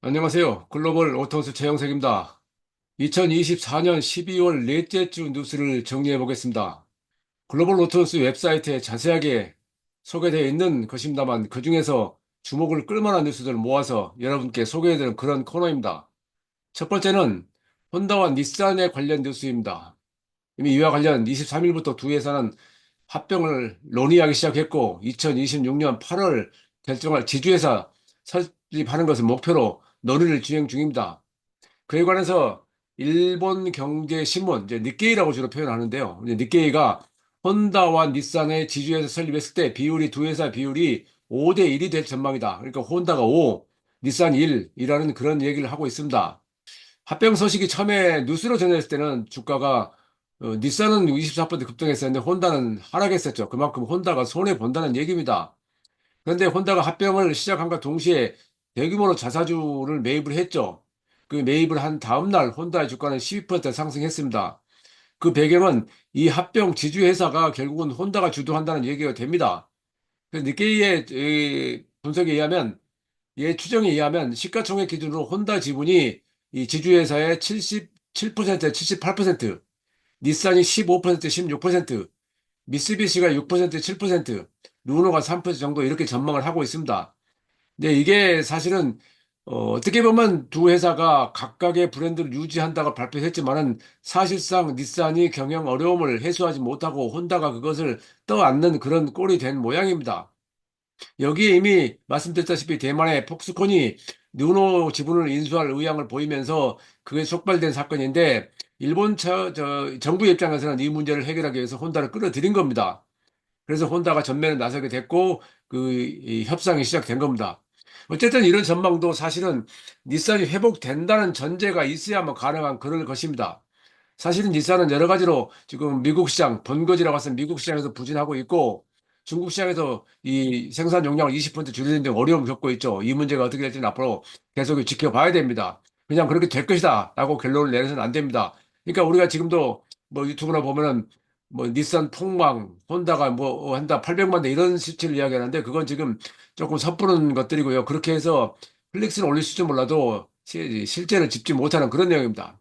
안녕하세요. 글로벌 오토스 최영석입니다. 2024년 12월 넷째 주 뉴스를 정리해 보겠습니다. 글로벌 오토스 웹사이트에 자세하게 소개되어 있는 것입니다만 그중에서 주목을 끌만한 뉴스들을 모아서 여러분께 소개해드리는 그런 코너입니다. 첫 번째는 혼다와 닛산에 관련 뉴스입니다. 이미 이와 관련 23일부터 두 회사는 합병을 논의하기 시작했고 2026년 8월 결정할 지주회사 설립하는 것을 목표로 논의를 진행 중입니다. 그에 관해서 일본 경제신문, 이제 니케이라고 주로 표현하는데요. 이제 니케이가 혼다와 닛산의 지주회사 설립했을 때 비율이 두 회사 비율이 5대 1이 될 전망이다. 그러니까 혼다가 5, 닛산 1이라는 그런 얘기를 하고 있습니다. 합병 소식이 처음에 뉴스로 전해졌을 때는 주가가 닛산은 24% 급등했었는데 혼다는 하락했었죠. 그만큼 혼다가 손해 본다는 얘기입니다. 그런데 혼다가 합병을 시작함과 동시에 대규모로 자사주를 매입을 했죠. 그 매입을 한 다음 날 혼다의 주가는 12% 상승했습니다. 그 배경은 이 합병 지주회사가 결국은 혼다가 주도한다는 얘기가 됩니다. 그래서 니케이의 분석에 의하면 추정에 의하면 시가총액 기준으로 혼다 지분이 이 지주회사의 77%, 78%, 닛산이 15%, 16%, 미쓰비시가 6%, 7%, 르노가 3% 정도 이렇게 전망을 하고 있습니다. 근데 이게 사실은 떻게 보면 두 회사가 각각의 브랜드를 유지한다고 발표했지만은 사실상 닛산이 경영 어려움을 해소하지 못하고 혼다가 그것을 떠안는 그런 꼴이 된 모양입니다. 여기에 이미 말씀드렸다시피 대만의 폭스콘이 르노 지분을 인수할 의향을 보이면서 그게 촉발된 사건인데 일본 정부 입장에서는 이 문제를 해결하기 위해서 혼다를 끌어들인 겁니다. 그래서 혼다가 전면에 나서게 됐고 이 협상이 시작된 겁니다. 어쨌든 이런 전망도 사실은 닛산이 회복된다는 전제가 있어야만 가능한 그럴 것입니다. 사실은 닛산은 여러 가지로 지금 미국 시장, 번거지라고 해서 미국 시장에서 부진하고 있고 중국 시장에서 이 생산 용량을 20% 줄이는 데 어려움을 겪고 있죠. 이 문제가 어떻게 될지는 앞으로 계속 지켜봐야 됩니다. 그냥 그렇게 될 것이다 라고 결론을 내려서는 안 됩니다. 그러니까 우리가 지금도 뭐 유튜브나 보면은 뭐 닛산 폭망, 혼다가 뭐 한다 800만 대 이런 수치를 이야기하는데 그건 지금 조금 섣부른 것들이고요. 그렇게 해서 플릭스는 올릴 수도 몰라도 실제로 짚지 못하는 그런 내용입니다.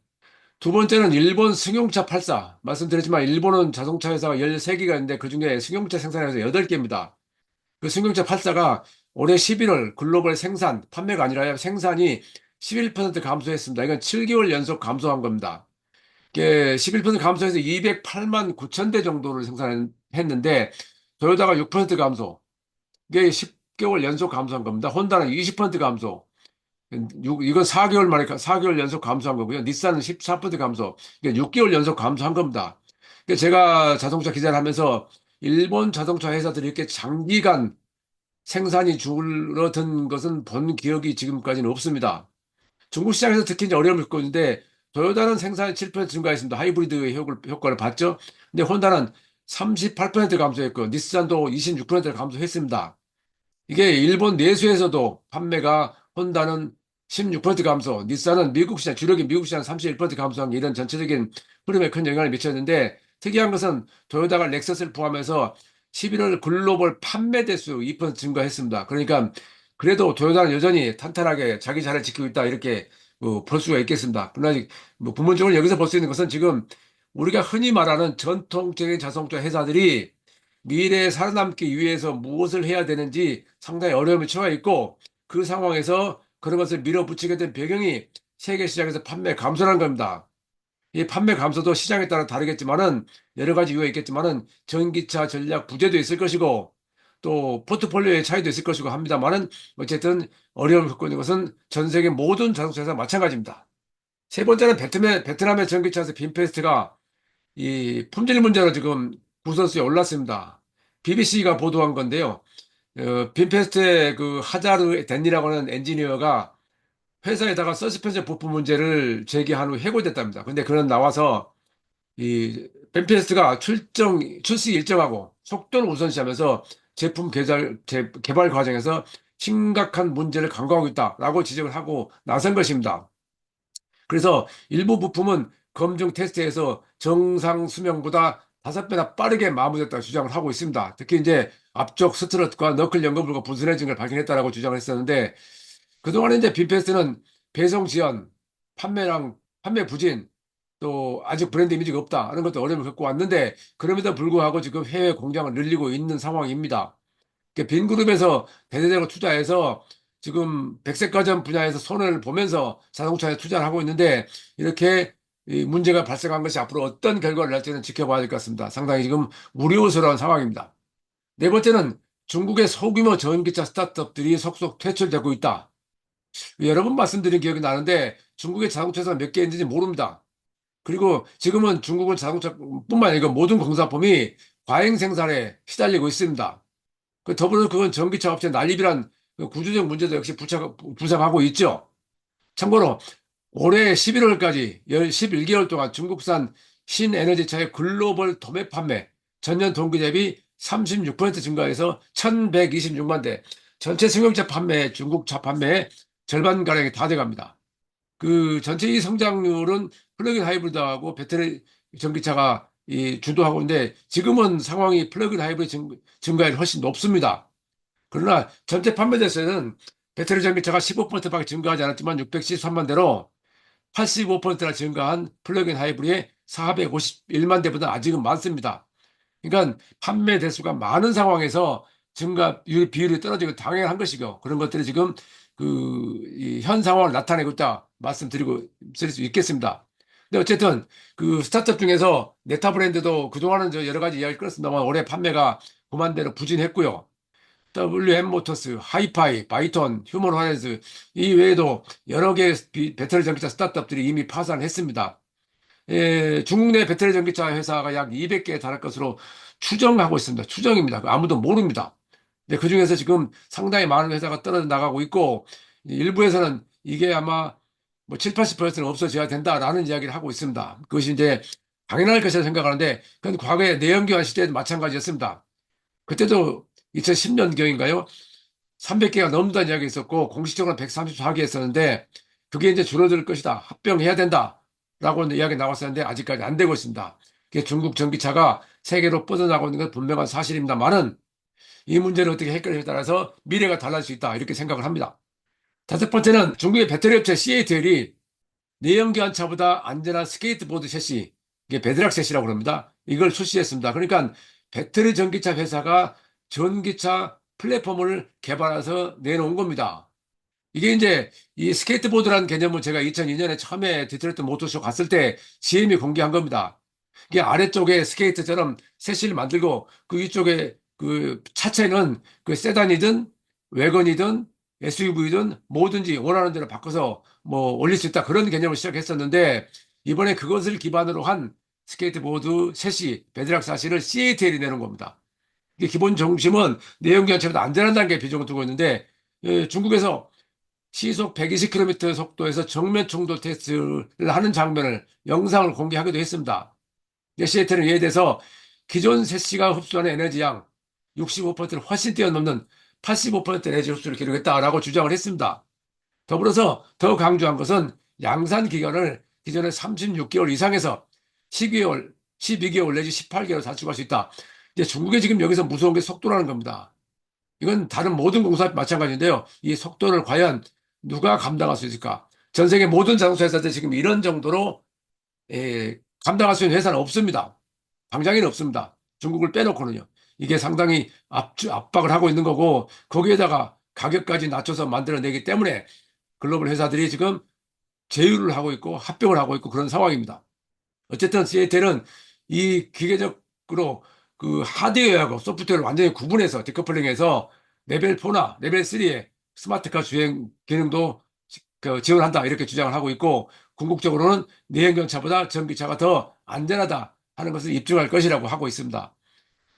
두 번째는 일본 승용차 8사. 말씀드렸지만 일본은 자동차 회사가 13개가 있는데 그중에 승용차 생산회사 8개입니다. 그 승용차 8사가 올해 11월 글로벌 생산, 판매가 아니라 생산이 11% 감소했습니다. 이건 7개월 연속 감소한 겁니다. 이게 11% 감소해서 208만 9천 대 정도를 생산했는데 토요타가 6% 감소. 이게 10개월 연속 감소한 겁니다. 혼다는 20% 감소. 이건 4개월 만에, 4개월 연속 감소한 거고요. 닛산은 14% 감소. 그러니까 6개월 연속 감소한 겁니다. 그러니까 제가 자동차 기자를 하면서 일본 자동차 회사들이 이렇게 장기간 생산이 줄어든 것은 본 기억이 지금까지는 없습니다. 중국 시장에서 특히 이제 어려움을 겪고 있는데 토요타는 생산이 7% 증가했습니다. 하이브리드 효과를 봤죠. 근데 혼다는 38% 감소했고 닛산도 26% 감소했습니다. 이게 일본 내수에서도 판매가 혼다는 16% 감소, 닛산은 미국 시장, 주력인 미국 시장 31% 감소한 게 이런 전체적인 흐름에 큰 영향을 미쳤는데 특이한 것은 토요타가 렉서스를 포함해서 11월 글로벌 판매 대수 2% 증가했습니다. 그러니까 그래도 토요타는 여전히 탄탄하게 자기 자리를 지키고 있다 이렇게 볼 수가 있겠습니다. 그러나 뭐 부문적으로 여기서 볼 수 있는 것은 지금 우리가 흔히 말하는 전통적인 자동차 회사들이 미래에 살아남기 위해서 무엇을 해야 되는지 상당히 어려움에 처해 있고 그 상황에서 그런 것을 밀어붙이게 된 배경이 세계 시장에서 판매 감소라는 겁니다. 이 판매 감소도 시장에 따라 다르겠지만은 여러 가지 이유가 있겠지만은 전기차 전략 부재도 있을 것이고 또 포트폴리오의 차이도 있을 것이고 합니다만은 어쨌든 어려움을 겪고 있는 것은 전 세계 모든 자동차 회사 마찬가지입니다. 세 번째는 베트남의 전기차에서 빈페스트가 이 품질 문제로 지금 구설수에 올랐습니다. BBC가 보도한 건데요. 빈페스트의 그 하자르 댄니라고 하는 엔지니어가 회사에다가 서스펜션 부품 문제를 제기한 후 해고됐답니다. 근데 그는 나와서 이 빈페스트가 출시 일정하고 속도를 우선시하면서 제품 개발 과정에서 심각한 문제를 간과하고 있다라고 지적을 하고 나선 것입니다. 그래서 일부 부품은 검증 테스트에서 정상 수명보다 5배나 빠르게 마무리됐다고 주장을 하고 있습니다. 특히 이제 앞쪽 스트럿과 너클 연거부가 분선해진 걸 발견했다라고 주장을 했었는데 그동안 이제 빈페스트는 배송 지연, 판매 부진, 또 아직 브랜드 이미지가 없다 하는 것도 어려움을 겪고 왔는데 그럼에도 불구하고 지금 해외 공장을 늘리고 있는 상황입니다. 빈그룹에서 대대적으로 투자해서 지금 백색가전 분야에서 손을 보면서 자동차에 투자를 하고 있는데 이렇게 이 문제가 발생한 것이 앞으로 어떤 결과를 낼지는 지켜봐야 될 것 같습니다. 상당히 지금 우려스러운 상황입니다. 네 번째는 중국의 소규모 전기차 스타트업들이 속속 퇴출되고 있다. 여러 번 말씀드린 기억이 나는데 중국의 자동차가 몇 개 있는지 모릅니다. 그리고 지금은 중국은 자동차뿐만 아니라 모든 공산품이 과잉 생산에 시달리고 있습니다. 더불어 그건 전기차 업체 난립이란 그 구조적 문제도 역시 부상하고 있죠. 참고로 올해 11월까지 11개월 동안 중국산 신에너지차의 글로벌 도매 판매 전년 동기 대비 36% 증가해서 1126만 대, 전체 승용차 판매, 중국차 판매의 절반가량이 다 돼갑니다. 그 전체 이 성장률은 플러그인 하이브리드하고 배터리 전기차가 주도하고 있는데 지금은 상황이 플러그인 하이브리드 증가율이 훨씬 높습니다. 그러나 전체 판매 대수는 배터리 전기차가 15%밖에 증가하지 않았지만 613만 대로 85%나 증가한 플러그인 하이브리드의 451만 대보다 아직은 많습니다. 그러니까 판매 대수가 많은 상황에서 증가율 비율이 떨어지고 당연한 것이고 그런 것들이 지금 현 상황을 나타내고 있다 말씀드리고 드릴 수 있겠습니다. 근데 어쨌든 그 스타트업 중에서 네타 브랜드도 그동안은 저 여러 가지 이야기를 끌었습니다만 올해 판매가 9만 대로 부진했고요. WM 모터스, 하이파이, 바이톤, 휴먼 화이즈 이 외에도 여러 개의 배터리 전기차 스타트업들이 이미 파산했습니다. 중국 내 배터리 전기차 회사가 약 200개에 달할 것으로 추정하고 있습니다. 추정입니다. 아무도 모릅니다. 근데 그중에서 지금 상당히 많은 회사가 떨어져 나가고 있고 일부에서는 이게 아마 뭐 7, 80%는 없어져야 된다라는 이야기를 하고 있습니다. 그것이 이제 당연할 것이라 생각하는데 그건 과거에 내연기관 시대에도 마찬가지였습니다. 그때도 2010년경인가요? 300개가 넘는다는 이야기 있었고 공식적으로 134개 했었는데 그게 이제 줄어들 것이다. 합병해야 된다. 라고 이야기 나왔었는데 아직까지 안 되고 있습니다. 중국 전기차가 세계로 뻗어나가고 있는 건 분명한 사실입니다만은 이 문제를 어떻게 해결에 따라서 미래가 달라질 수 있다. 이렇게 생각을 합니다. 다섯 번째는 중국의 배터리 업체 CATL이 내연기관차보다 안전한 스케이트보드 셰시, 이게 베드락 셰시라고 그럽니다. 이걸 출시했습니다. 그러니까 배터리 전기차 회사가 전기차 플랫폼을 개발해서 내놓은 겁니다. 이게 이제 이 스케이트보드라는 개념은 제가 2002년에 처음에 디트로이트 모터쇼 갔을 때 GM이 공개한 겁니다. 이게 아래쪽에 스케이트처럼 셋을 만들고 그 위쪽에 그 차체는 그 세단이든 외건이든 SUV든 뭐든지 원하는 대로 바꿔서 뭐 올릴 수 있다 그런 개념을 시작했었는데 이번에 그것을 기반으로 한 스케이트보드 셋이 베드락 사실을 CATL이 내는 겁니다. 이게 기본 중심은 내연기관차보다 안전한 단계에 비중을 두고 있는데 중국에서 시속 120km 속도에서 정면 충돌 테스트를 하는 장면을 영상을 공개하기도 했습니다. 시애틀은 이에 대해서 기존 세시가 흡수하는 에너지 양 65%를 훨씬 뛰어넘는 85% 에너지 흡수를 기록했다라고 주장을 했습니다. 더불어서 더 강조한 것은 양산 기간을 기존의 36개월 이상에서 12개월, 12개월 내지 18개월 단축할 수 있다. 이제 중국에 지금 여기서 무서운 게 속도라는 겁니다. 이건 다른 모든 공사와 마찬가지인데요. 이 속도를 과연 누가 감당할 수 있을까? 전 세계 모든 자동차 회사들 지금 이런 정도로 감당할 수 있는 회사는 없습니다. 당장에는 없습니다. 중국을 빼놓고는요. 이게 상당히 압박을 하고 있는 거고 거기에다가 가격까지 낮춰서 만들어내기 때문에 글로벌 회사들이 지금 제휴를 하고 있고 합병을 하고 있고 그런 상황입니다. 어쨌든 시애틀은 이 기계적으로 그 하드웨어하고 소프트웨어를 완전히 구분해서 디커플링해서 레벨 4나 레벨 3의 스마트카 주행 기능도 지원한다 이렇게 주장을 하고 있고 궁극적으로는 내연기관차보다 전기차가 더 안전하다 하는 것을 입증할 것이라고 하고 있습니다.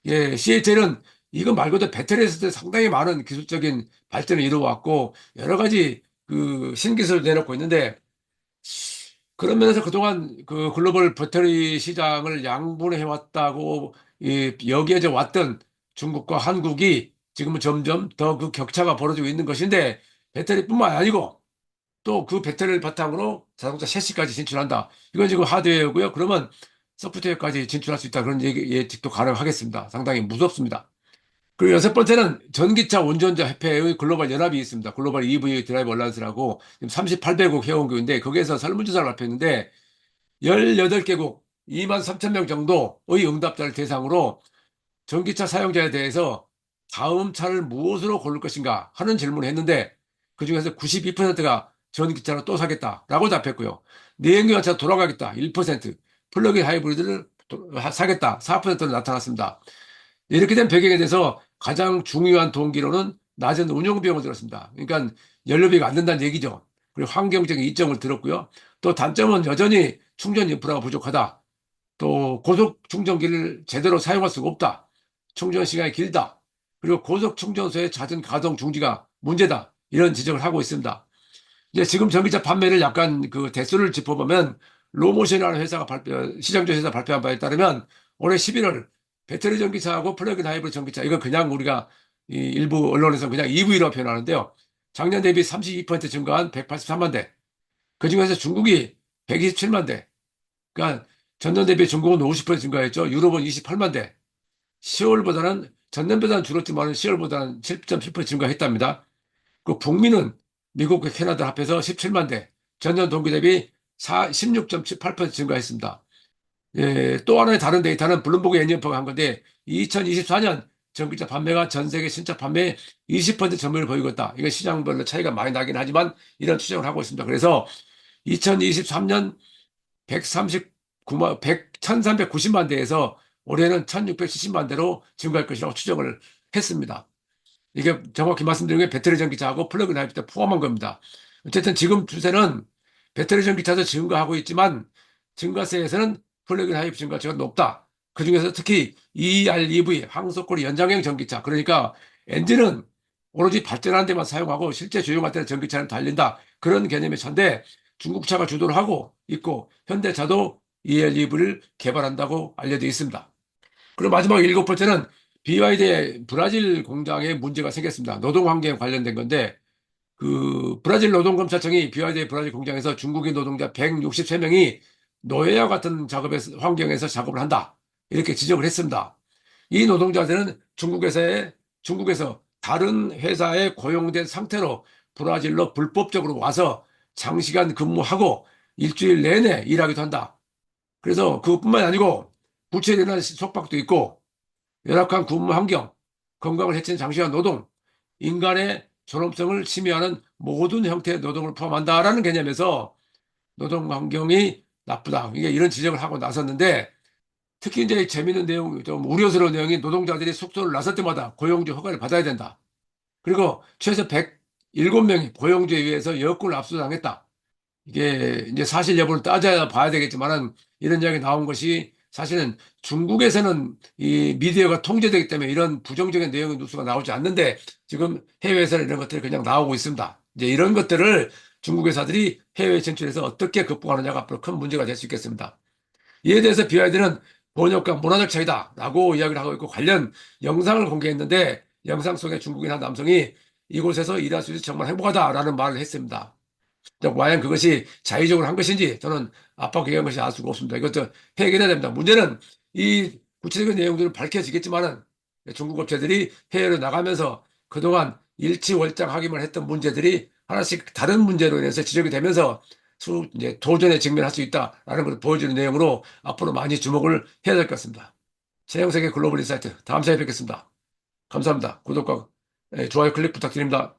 CATL은 이거 말고도 배터리에서도 상당히 많은 기술적인 발전을 이루어왔고 여러 가지 그 신기술을 내놓고 있는데 그런 면에서 그동안 그 글로벌 배터리 시장을 양분해 왔다고 여기에져 왔던 중국과 한국이 지금은 점점 더 그 격차가 벌어지고 있는 것인데 배터리뿐만 아니고 또 그 배터리를 바탕으로 자동차 셰시까지 진출한다. 이건 지금 하드웨어고요. 그러면 소프트웨어까지 진출할 수 있다. 그런 예측도 가능하겠습니다. 상당히 무섭습니다. 그리고 여섯 번째는 전기차 운전자 협회의 글로벌 연합이 있습니다. 글로벌 EV 드라이버 얼라이언스라고 지금 38개국 회원국인데 거기에서 설문조사를 발표했는데 18개국 2만 3천 명 정도의 응답자를 대상으로 전기차 사용자에 대해서 다음 차를 무엇으로 고를 것인가 하는 질문을 했는데 그중에서 92%가 전기차로 또 사겠다라고 답했고요. 내연기관차 돌아가겠다 1%, 플러그인 하이브리드를 사겠다 4%로 나타났습니다. 이렇게 된 배경에 대해서 가장 중요한 동기로는 낮은 운영 비용을 들었습니다. 그러니까 연료비가 안 든다는 얘기죠. 그리고 환경적인 이점을 들었고요. 또 단점은 여전히 충전 인프라가 부족하다. 또 고속 충전기를 제대로 사용할 수가 없다. 충전 시간이 길다. 그리고 고속 충전소의 잦은 가동 중지가 문제다. 이런 지적을 하고 있습니다. 이제 지금 전기차 판매를 약간 그 대수를 짚어보면 로모션이라는 회사가 시장조사에서 발표한 바에 따르면 올해 11월 배터리 전기차하고 플러그인 하이브리드 전기차 이거 그냥 우리가 이 일부 언론에서 그냥 EV로 표현하는데요. 작년 대비 32% 증가한 183만 대. 그중에서 중국이 127만 대. 그러니까 전년 대비 중국은 50% 증가했죠. 유럽은 28만 대. 10월보다는 전년보다는 줄었지만 10월보다는 7.7% 증가했답니다. 그 북미는 미국과 캐나다 합해서 17만 대, 전년 동기 대비 16.78% 증가했습니다. 예, 또 하나의 다른 데이터는 블룸버그 엔진퍼가 한 건데 2024년 전기차 판매가 전 세계 신차 판매의 20% 점유율을 보이고 있다. 이건 시장별로 차이가 많이 나긴 하지만 이런 추정을 하고 있습니다. 그래서 2023년 139만, 1390만 대에서 올해는 1670만 대로 증가할 것이라고 추정을 했습니다. 이게 정확히 말씀드린 게 배터리 전기차하고 플러그인 하이브리드 포함한 겁니다. 어쨌든 지금 추세는 배터리 전기차도 증가하고 있지만 증가세에서는 플러그인 하이브리드 증가세가 높다. 그중에서 특히 EREV, 항속거리 연장형 전기차. 그러니까 엔진은 오로지 발전하는 데만 사용하고 실제 조용할 때는 전기차는 달린다. 그런 개념의 차인데 중국차가 주도를 하고 있고 현대차도 EREV를 개발한다고 알려져 있습니다. 그리고 마지막 일곱 번째는 BYD의 브라질 공장에 문제가 생겼습니다. 노동 환경에 관련된 건데 그 브라질 노동검사청이 BYD 브라질 공장에서 중국인 노동자 163명이 노예와 같은 환경에서 작업을 한다. 이렇게 지적을 했습니다. 이 노동자들은 중국에서 다른 회사에 고용된 상태로 브라질로 불법적으로 와서 장시간 근무하고 일주일 내내 일하기도 한다. 그래서 그것뿐만이 아니고 부채에 대한 속박도 있고 열악한 근무 환경, 건강을 해치는 장시간 노동, 인간의 존엄성을 침해하는 모든 형태의 노동을 포함한다라는 개념에서 노동 환경이 나쁘다. 이게 이런 지적을 하고 나섰는데 특히 이제 재미있는 내용, 좀 우려스러운 내용이 노동자들이 숙소를 나설 때마다 고용주 허가를 받아야 된다. 그리고 최소 107명이 고용주에 의해서 여권을 압수당했다. 이게 이제 사실 여부를 따져야 봐야 되겠지만은 이런 이야기 나온 것이 사실은 중국에서는 이 미디어가 통제되기 때문에 이런 부정적인 내용의 뉴스가 나오지 않는데 지금 해외에서는 이런 것들이 그냥 나오고 있습니다. 이제 이런 것들을 중국 회사들이 해외 진출해서 어떻게 극복하느냐가 앞으로 큰 문제가 될 수 있겠습니다. 이에 대해서 BYD는 번역과 문화적 차이다라고 이야기를 하고 있고 관련 영상을 공개했는데 영상 속에 중국인 한 남성이 이곳에서 일할 수 있어서 정말 행복하다라는 말을 했습니다. 과연 그것이 자의적으로 한 것인지 저는 압박하게 한 것이 알 수가 없습니다. 이것도 해결해야 됩니다. 문제는 이 구체적인 내용들은 밝혀지겠지만은 중국 업체들이 해외로 나가면서 그동안 일치월장하기만 했던 문제들이 하나씩 다른 문제로 인해서 지적이 되면서 이제 도전에 직면할 수 있다라는 것을 보여주는 내용으로 앞으로 많이 주목을 해야 될 것 같습니다. 최영석의 글로벌 인사이트 다음 시간에 뵙겠습니다. 감사합니다. 구독과 좋아요 클릭 부탁드립니다.